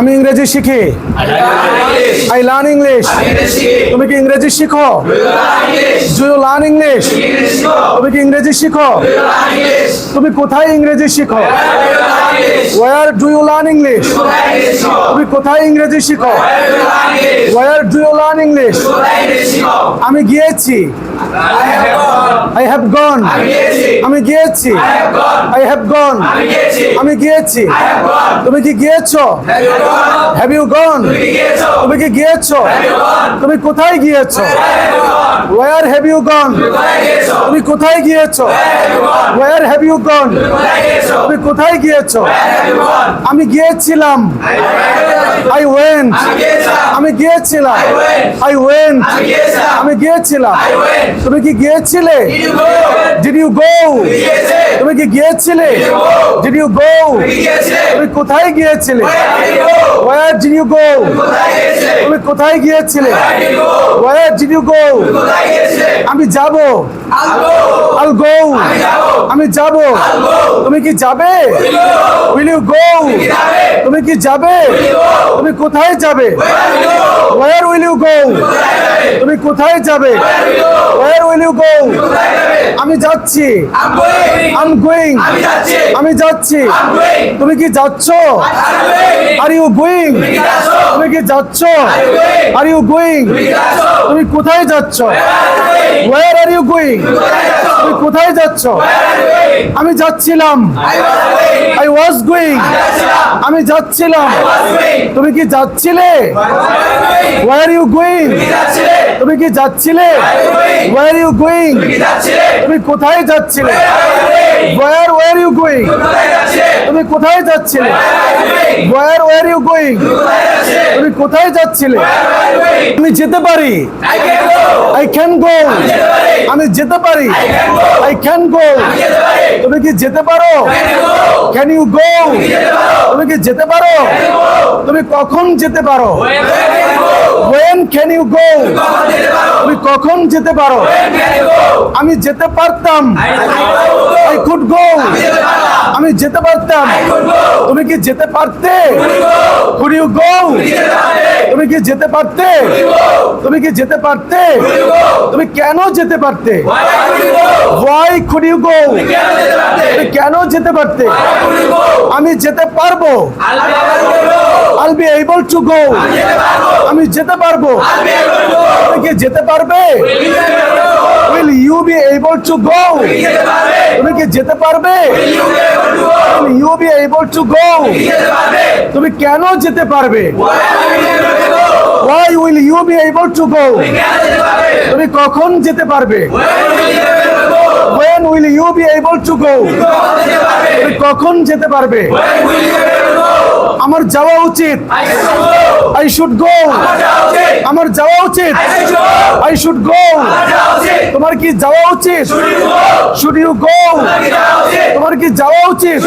আমি ইংরেজি শিখি। I learn English. তুমি কি ইংরেজি শিখো? Do you learn English? তুমি কি ইংরেজি শিখো? তুমি কোথায় ইংরেজি শিখো? Where do you learn English? তুমি কোথায় ইংরেজি শিখো? Where do you learn English? আমি গিয়েছি। I have gone. আমি গিয়েছি। I have gone. আমি গিয়েছি। তুমি কি গিয়েছো? Have you gone? তুমি কি গিয়েছো? তুমি কোথায় গিয়েছো? Where have you gone? তুমি কোথায় গিয়েছো? Where have you gone? তুমি কোথায় গিয়েছো? আমি গিয়েছিলাম। I went. আমি গিয়েছিলাম। I went. আমি গিয়েছিলাম। তুমি কি গিয়েছিলে? Did you go? তুমি কি গিয়েছিলে? Did you go? তুমি কোথায় গিয়েছিলে? Where did you go? তুমি কোথায় গিয়েছিলে? Where did you go? আমি যাব। I'll go. আমি যাব। তুমি কি যাবে? Will you go? তুমি কি যাবে? তুমি কোথায় যাবে? Where will you go? তুমি কোথায় যাবে? Where will you go? আমি যাচ্ছি। I'm going. আমি যাচ্ছি। তুমি কি যাচ্ছ? Are you going? তুমি কি যাচ্ছ? Are you going? তুমি কোথায় যাচ্ছ? Where are you going? তুমি কোথায় যাচ্ছ? আমি যাচ্ছিলাম। I was going. আমি যাচ্ছিলাম। তুমি কি যাচ্ছিলে? Where are you going? তুমি কি যাচ্ছিলে? Where are you going? তুমি কোথায় যাচ্ছিলে? Where were you going? তুমি কোথায় যাচ্ছিলে? Where were you going? তুমি কোথায় যাচ্ছিলে? আমি যেতে পারি। I can go. আমি যেতে পারি। I can go. তুমি কি যেতে পারো? Can you go? তুমি কি যেতে পারো? তুমি কখন যেতে পারো? When can you go? তুমি কখন যেতে পারো? আমি যেতে পারতাম। I could go. আমি যেতে পারতাম। তুমি কি যেতে পারতে? Could you go? তুমি কি যেতে পারতে? তুমি কি যেতে পারতে? তুমি কেন যেতে পারতে? Why could you go? তুমি কেন যেতে পারতে? আমি যেতে পারবো। I'll be able to go. আমি যেতে পারবো। তুমি কি যেতে পারবে? Will you be able to go? তুমি কি যেতে পারবে? Will you be able to go? তুমি কেন যেতে পারবে? Why will you be able to go? তুমি কখন যেতে পারবে? When will you be able to go? তুমি কখন যেতে পারবে? আমার যাওয়া উচিত। I should go. আমার যাওয়া উচিত। I should go. তোমার কি যাওয়া উচিত? Should you go? তোমার কি যাওয়া উচিত?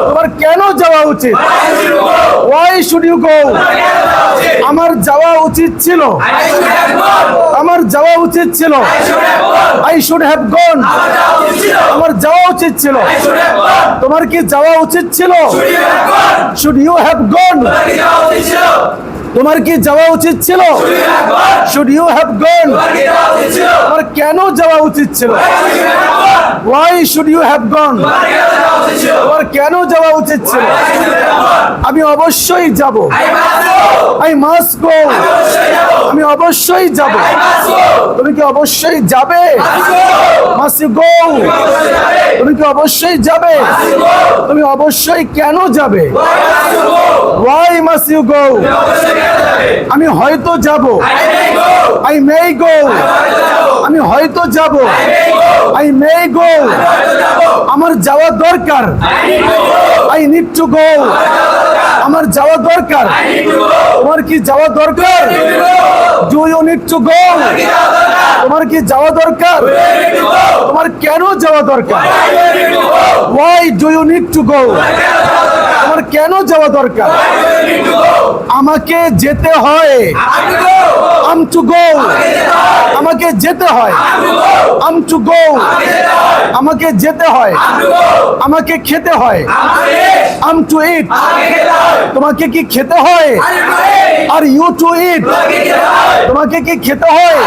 তোমার কেন যাওয়া উচিত? Why should you go? আমার যাওয়া উচিত ছিল। আমার যাওয়া উচিত ছিল। I should have gone. আমার যাওয়া উচিত ছিল। তোমার কি যাওয়া উচিত ছিল? Should you have gone? তোমার কি যাওয়া উচিত ছিল? Should you have gone? তোমার কেন যাওয়া উচিত ছিল? Why should you have gone? তোমার কেন যাওয়া উচিত ছিল? আমি অবশ্যই যাব। I must go. আমি অবশ্যই যাব। তুমি কি অবশ্যই যাবে? Must you go? তুমি কি অবশ্যই যাবে? তুমি অবশ্যই কেন যাবে? Why must you go? আমি হয়তো যাব। I may go. আমি হয়তো যাব। I may go. আমার যাওয়া দরকার। I need to go. আমার যাওয়া দরকার। তোমার কি যাওয়া দরকার? Do you need to go? তোমার কি যাওয়া দরকার? তোমার কেন যাওয়া দরকার? Why do you need to go? তোমার কেন যাওয়া দরকার? আমাকে যেতে হয়। I'm to go. আমাকে যেতে হয়। I'm to go. আমাকে যেতে হয়। আমাকে খেতে হয়। I'm to eat. তোমাকে কি খেতে হয়? Are you to eat? তোমাকে কি খেতে হয়?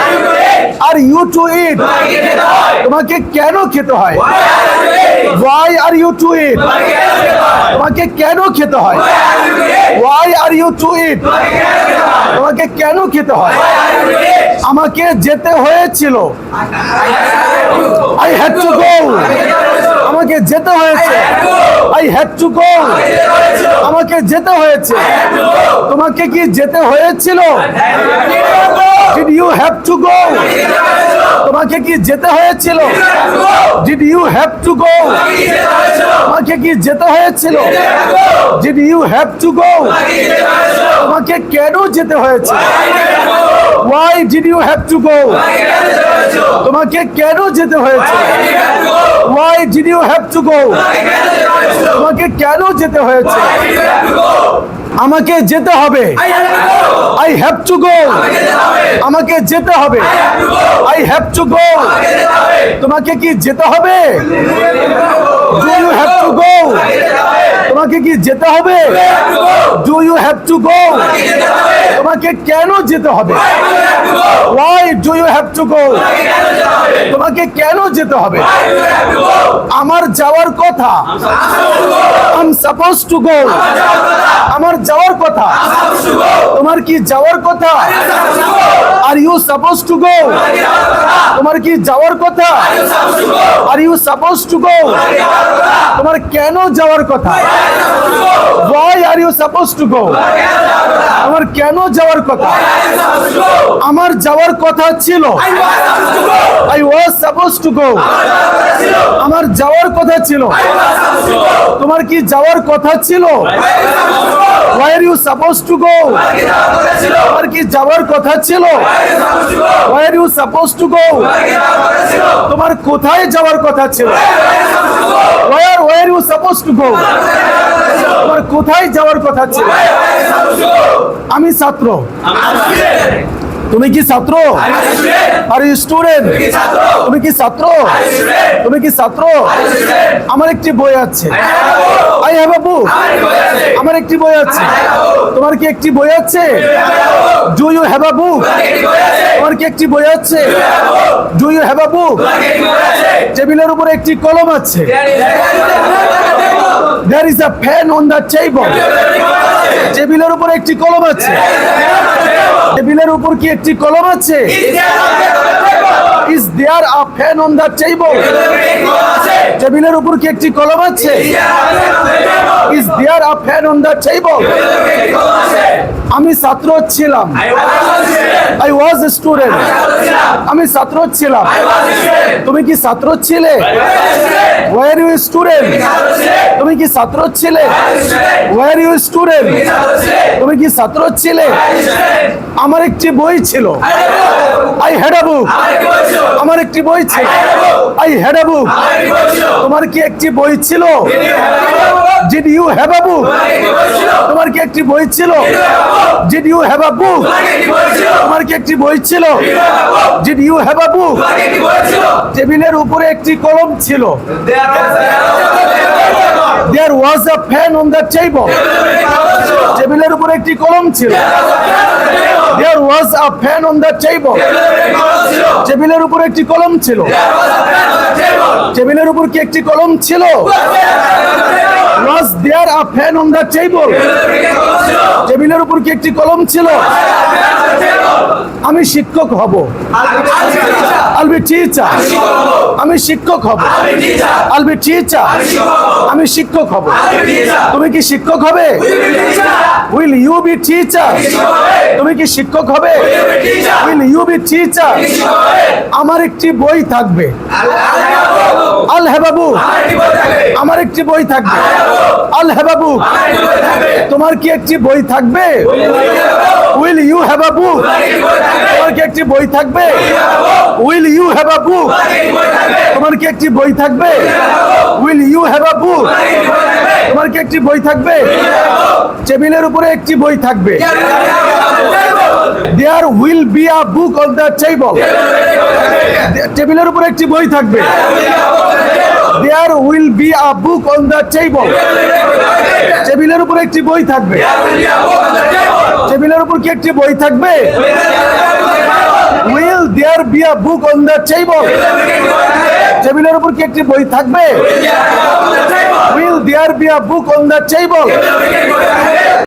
Are you to eat? তোমাকে কেন খেতে হয়? Why are you to eat? তোমাকে কেন খেতে হয়? Why are you to eat? তোমাকে কেন খেতে হয়? আমাকে যেতে হয়েছিল। I had to go. আমাকে যেতে হয়েছে। I had to go. আমাকে যেতে হয়েছে। তোমাকে কি যেতে হয়েছিল? Did you have to go? তোমাকে কি যেতে হয়েছিল? Did you have to go? তোমাকে কি যেতে হয়েছিল? Did you have to go? তোমাকে কেন যেতে হয়েছে? Why did you have to go? তোমাকে কেন যেতে হয়েছে? Why did you have to go? তোমাকে কেন যেতে হয়েছে? আমাকে যেতে হবে। I have to go. আমাকে যেতে হবে। I have to go. তোমাকে কি যেতে হবে? Do you have to go? তোমাকে কি যেতে হবে? Do you have to go? তোমাকে কেন যেতে হবে? Why do you have to go? তোমাকে কেন যেতে হবে? আমার যাওয়ার কথা। I'm supposed to go. আমার যাওয়ার কথা। তোমার কি যাওয়ার কথা? Are you supposed to go? তোমার কি যাওয়ার কথা? Are you supposed to go? তোমার কেন যাওয়ার কথা? Why are you supposed to go? তোমার কেন যাওয়ার কথা? আমার যাওয়ার কথা ছিল। I was supposed to go. আমার যাওয়ার কথা ছিল। তোমার কি যাওয়ার কথা ছিল? Why are you supposed to go? তোমার কি যাওয়ার কথা ছিল? Why are you supposed to go? তোমার কোথায় যাওয়ার কথা ছিল? Where are you supposed to go? তোমার কোথায় যাওয়ার কথা ছিল? আমি ছাত্র। তুমি কি ছাত্র? Are you student? তুমি কি ছাত্র? তুমি কি ছাত্র? আমার একটি বই আছে। আই হ্যাভ আ বুক। আমার একটি বই আছে। তোমার কি একটি বই আছে? ডু ইউ হ্যাভ আ বুক? তোমার কি একটি বই আছে? ডু ইউ হ্যাভ আ বুক? টেবিলের উপরে একটি কলম আছে। There is a pen on the table. টেবিলের উপরে একটি কলম আছে। টেবিলের উপর কি একটি কলম আছে? Is there a pen on the table? টেবিলের উপর কি একটি কলম আছে? Is there a pen on the table? আমি ছাত্র ছিলাম। I was a student. আমি ছাত্র ছিলাম। তুমি কি ছাত্র ছিলে? Were you a student? তুমি কি ছাত্র ছিলে? Were you a student? তুমি কি ছাত্র ছিলে? আমার একটি বই ছিল। I had a book. আমার একটি বই ছিল। I had a book. তোমার কি একটি বই ছিল? Did you have a book? তোমার কি একটি বই ছিল? Did you have a book? তোমার কি একটি বই ছিল? Did you have a book? টেবিলের উপরে একটি কলম ছিল। There was a pen on the table. টেবিলের উপরে একটি কলম ছিল। There was a pen on the table. টেবিলের উপরে একটি কলম ছিল। টেবিলের উপর কি একটি কলম ছিল? Was there a pen on the table? টেবিলের উপর কি একটি কলম ছিল? আমি শিক্ষক হব। I'll be teacher. আমি শিক্ষক হব। I'll be teacher. আমি শিক্ষক হব। তুমি কি শিক্ষক হবে? Will you be teacher? তুমি কি শিক্ষক হবে? Will you be teacher? আমার একটি বই থাকবে। I'll have a book. আমার একটি বই থাকবে। I'll have a book. তোমার কি একটি বই থাকবে? উইল ইউ হ্যাভ আ বুক তোমার কি একটি বই থাকবে উইল ইউ হ্যাভ আ বুক তোমার কি একটি বই থাকবে উইল ইউ হ্যাভ আ বুক তোমার কি একটি বই থাকবে টেবিলের উপরে একটি বই থাকবে there will be a book on the table টেবিলের উপরে একটি বই থাকবে there will be a book on the table টেবিলের উপরে একটি বই থাকবে টেবিলের উপর কি একটি বই থাকবে will there be a book on the table টেবিলের উপর কি একটি বই থাকবে will there be a book on the table